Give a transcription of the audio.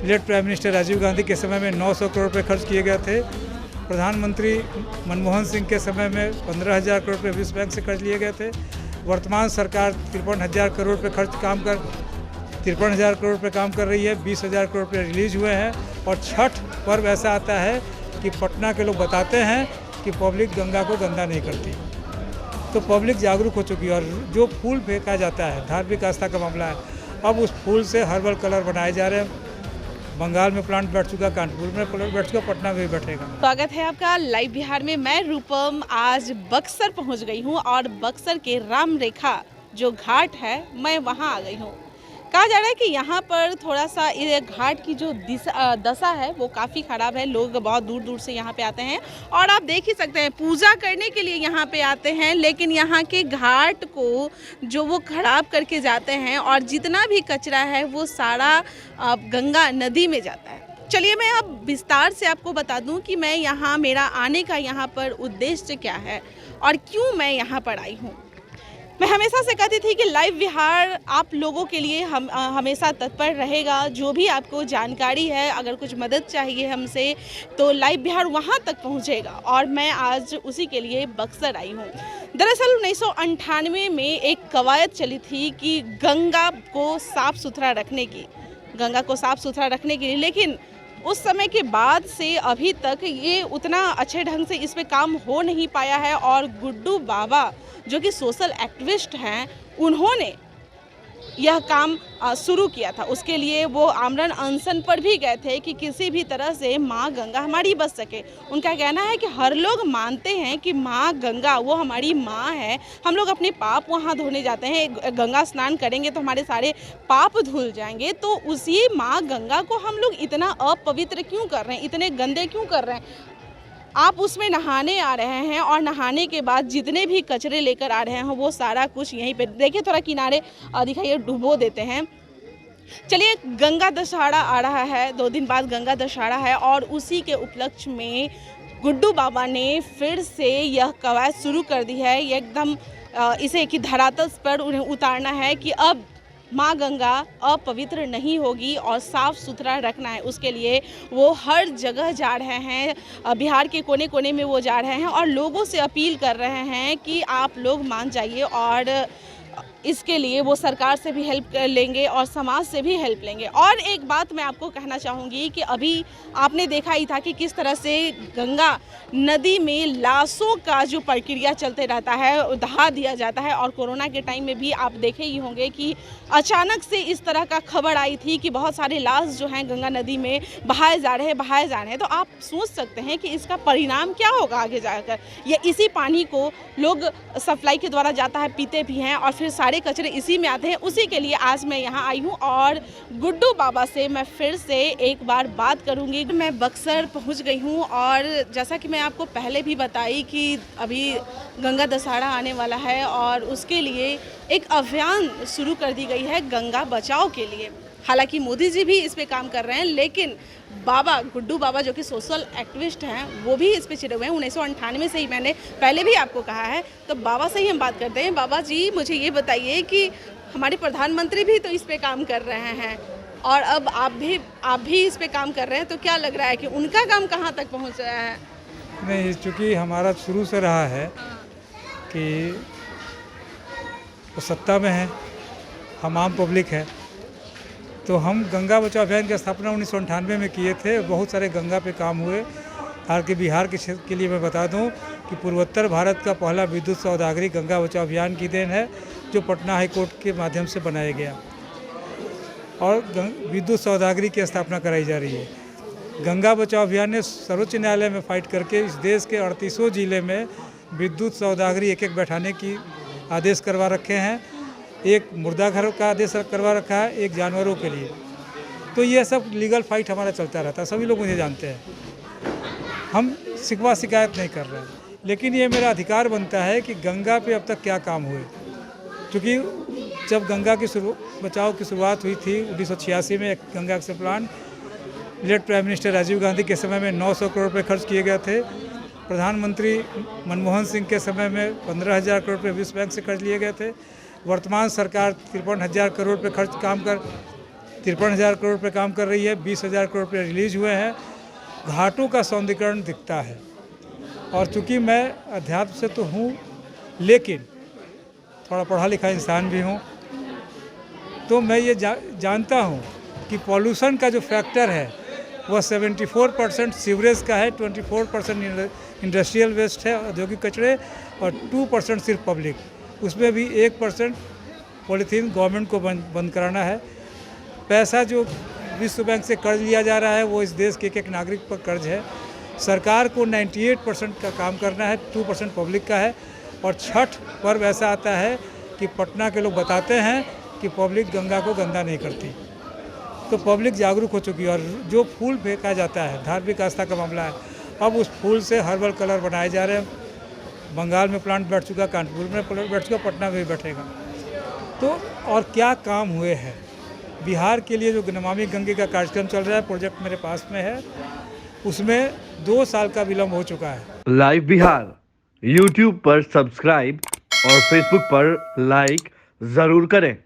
Late prime minister Rajiv Gandhi के समय में 900 करोड़ रुपये खर्च किए गए थे। प्रधानमंत्री मनमोहन सिंह के समय में 15,000 करोड़ रुपये विश्व बैंक से कर्ज लिए गए थे। वर्तमान सरकार 53,000 करोड़ रुपये 53,000 करोड़ रुपये काम कर रही है। 20,000 करोड़ रुपये रिलीज हुए हैं। और छठ पर्व ऐसा आता है कि पटना के लोग बताते हैं कि पब्लिक गंगा को गंदा नहीं करती, तो पब्लिक जागरूक हो चुकी है। और जो फूल फेंका जाता है, धार्मिक आस्था का मामला है, अब उस फूल से हर्बल कलर बनाए जा रहे हैं। बंगाल में प्लांट बैठ चुका, कानपुर में प्लांट बैठ चुका, पटना में भी बैठेगा। स्वागत है आपका लाइव बिहार में। मैं रूपम आज बक्सर पहुंच गई हूं और बक्सर के राम रेखा जो घाट है, मैं वहां आ गई हूं। कहा जा रहा है कि यहाँ पर थोड़ा सा ये घाट की जो दशा है वो काफ़ी ख़राब है। लोग बहुत दूर दूर से यहाँ पे आते हैं और आप देख ही सकते हैं पूजा करने के लिए यहाँ पे आते हैं, लेकिन यहाँ के घाट को जो वो ख़राब करके जाते हैं और जितना भी कचरा है वो सारा गंगा नदी में जाता है। चलिए मैं अब विस्तार से आपको बता दूं कि मैं यहाँ मेरा आने का यहाँ पर उद्देश्य क्या है और क्यों मैं यहाँ पर आई हूँ। मैं हमेशा से कहती थी कि लाइव बिहार आप लोगों के लिए हमेशा तत्पर रहेगा। जो भी आपको जानकारी है, अगर कुछ मदद चाहिए हमसे, तो लाइव बिहार वहाँ तक पहुँचेगा। और मैं आज उसी के लिए बक्सर आई हूँ। दरअसल 1998 में एक कवायद चली थी कि गंगा को साफ़ सुथरा रखने के लिए, लेकिन उस समय के बाद से अभी तक ये उतना अच्छे ढंग से इस पे काम हो नहीं पाया है। और गुड्डू बाबा जो कि सोशल एक्टिविस्ट हैं, उन्होंने यह काम शुरू किया था। उसके लिए वो आमरण अनशन पर भी गए थे कि किसी भी तरह से माँ गंगा हमारी बच सके। उनका कहना है कि हर लोग मानते हैं कि माँ गंगा वो हमारी माँ है। हम लोग अपने पाप वहाँ धोने जाते हैं, गंगा स्नान करेंगे तो हमारे सारे पाप धुल जाएंगे। तो उसी माँ गंगा को हम लोग इतना अपवित्र क्यों कर रहे हैं, इतने गंदे क्यों कर रहे हैं। आप उसमें नहाने आ रहे हैं और नहाने के बाद जितने भी कचरे लेकर आ रहे हैं वो सारा कुछ यहीं पे देखिए, थोड़ा किनारे दिखाइए, डुबो देते हैं। चलिए, गंगा दशहरा आ रहा है, 2 दिन बाद गंगा दशहरा है और उसी के उपलक्ष्य में गुड्डू बाबा ने फिर से यह कवायद शुरू कर दी है। ये एकदम इसे कि धरातल पर उन्हें उतारना है कि अब माँ गंगा अपवित्र नहीं होगी और साफ़ सुथरा रखना है। उसके लिए वो हर जगह जा रहे हैं, बिहार के कोने कोने में वो जा रहे हैं और लोगों से अपील कर रहे हैं कि आप लोग मान जाइए। और इसके लिए वो सरकार से भी हेल्प लेंगे और समाज से भी हेल्प लेंगे। और एक बात मैं आपको कहना चाहूँगी कि अभी आपने देखा ही था कि किस तरह से गंगा नदी में लाशों का जो प्रक्रिया चलते रहता है, दहा दिया जाता है। और कोरोना के टाइम में भी आप देखे ही होंगे कि अचानक से इस तरह का खबर आई थी कि बहुत सारे लाश जो हैं गंगा नदी में बहाए जा रहे हैं। तो आप सोच सकते हैं कि इसका परिणाम क्या होगा आगे जाकर। ये इसी पानी को लोग सप्लाई के द्वारा जाता है, पीते भी हैं और फिर सारे कचरे इसी में आते हैं। उसी के लिए आज मैं यहाँ आई हूँ और गुड्डू बाबा से मैं फिर से एक बार बात करूँगी। मैं बक्सर पहुँच गई हूँ और जैसा कि मैं आपको पहले भी बताई कि अभी गंगा दशहरा आने वाला है और उसके लिए एक अभियान शुरू कर दी गई है गंगा बचाओ के लिए। हालांकि मोदी जी भी इस पे काम कर रहे हैं, लेकिन बाबा गुड्डू बाबा जो कि सोशल एक्टिविस्ट हैं वो भी इस पे चिड़े हुए हैं। 1998 से ही मैंने पहले भी आपको कहा है। तो बाबा से ही हम बात करते हैं। बाबा जी, मुझे ये बताइए कि हमारे प्रधानमंत्री भी तो इस पे काम कर रहे हैं और अब आप भी इस पे काम कर रहे हैं, तो क्या लग रहा है कि उनका काम कहाँ तक पहुँच रहा है? नहीं, चूँकि हमारा शुरू से रहा है कि वो सत्ता में है, हम आम पब्लिक है, तो हम गंगा बचाओ अभियान की स्थापना 1998 में किए थे। बहुत सारे गंगा पे काम हुए। हालांकि बिहार के क्षेत्र के लिए मैं बता दूं कि पूर्वोत्तर भारत का पहला विद्युत सौदागरी गंगा बचाओ अभियान की देन है, जो पटना हाई कोर्ट के माध्यम से बनाया गया और विद्युत सौदागरी की स्थापना कराई जा रही है। गंगा बचाओ अभियान ने सर्वोच्च न्यायालय में फाइट करके इस देश के 38 जिले में विद्युत सौदागरी एक बैठाने की आदेश करवा रखे हैं। एक मुर्दा घर का आदेश करवा रखा है, एक जानवरों के लिए। तो ये सब लीगल फाइट हमारा चलता रहता है, सभी लोग मुझे जानते हैं। हम शिकवा शिकायत नहीं कर रहे हैं, लेकिन ये मेरा अधिकार बनता है कि गंगा पे अब तक क्या काम हुए। क्योंकि जब गंगा की बचाओ की शुरुआत हुई थी 1986 में, Ganga action plan late prime minister Rajiv Gandhi के समय में 900 करोड़ रुपये खर्च किए गए थे। प्रधानमंत्री मनमोहन सिंह के समय में 15,000 करोड़ रुपये विश्व बैंक से कर्ज लिए गए थे। वर्तमान सरकार 53,000 करोड़ रुपये 53,000 करोड़ पे काम कर रही है, 20,000 करोड़ पे रिलीज हुए हैं। घाटों का सौंदर्यीकरण दिखता है। और चूँकि मैं अध्यात्म से तो हूँ, लेकिन थोड़ा पढ़ा लिखा इंसान भी हूँ, तो मैं ये जानता हूँ कि पॉल्यूशन का जो फैक्टर है वह 74% सीवरेज का है, 24% इंडस्ट्रियल वेस्ट है, औद्योगिक कचरे, और 2% सिर्फ पब्लिक। उसमें भी 1% पॉलीथीन गवर्नमेंट को बंद कराना है। पैसा जो विश्व बैंक से कर्ज लिया जा रहा है वो इस देश के एक नागरिक पर कर्ज है। सरकार को 98% का काम करना है, 2% पब्लिक का है। और छठ पर्व ऐसा आता है कि पटना के लोग बताते हैं कि पब्लिक गंगा को गंदा नहीं करती, तो पब्लिक जागरूक हो चुकी है। और जो फूल फेंका जाता है, धार्मिक आस्था का मामला है, अब उस फूल से हर्बल कलर बनाए जा रहे हैं। बंगाल में प्लांट बैठ चुका, कानपुर में प्लांट बैठ चुका, पटना में भी बैठेगा। तो और क्या काम हुए हैं बिहार के लिए? जो नमामि गंगे का कार्यक्रम चल रहा है, प्रोजेक्ट मेरे पास में है, उसमें 2 साल का विलम्ब हो चुका है। लाइव बिहार यूट्यूब पर सब्सक्राइब और फेसबुक पर लाइक जरूर करें।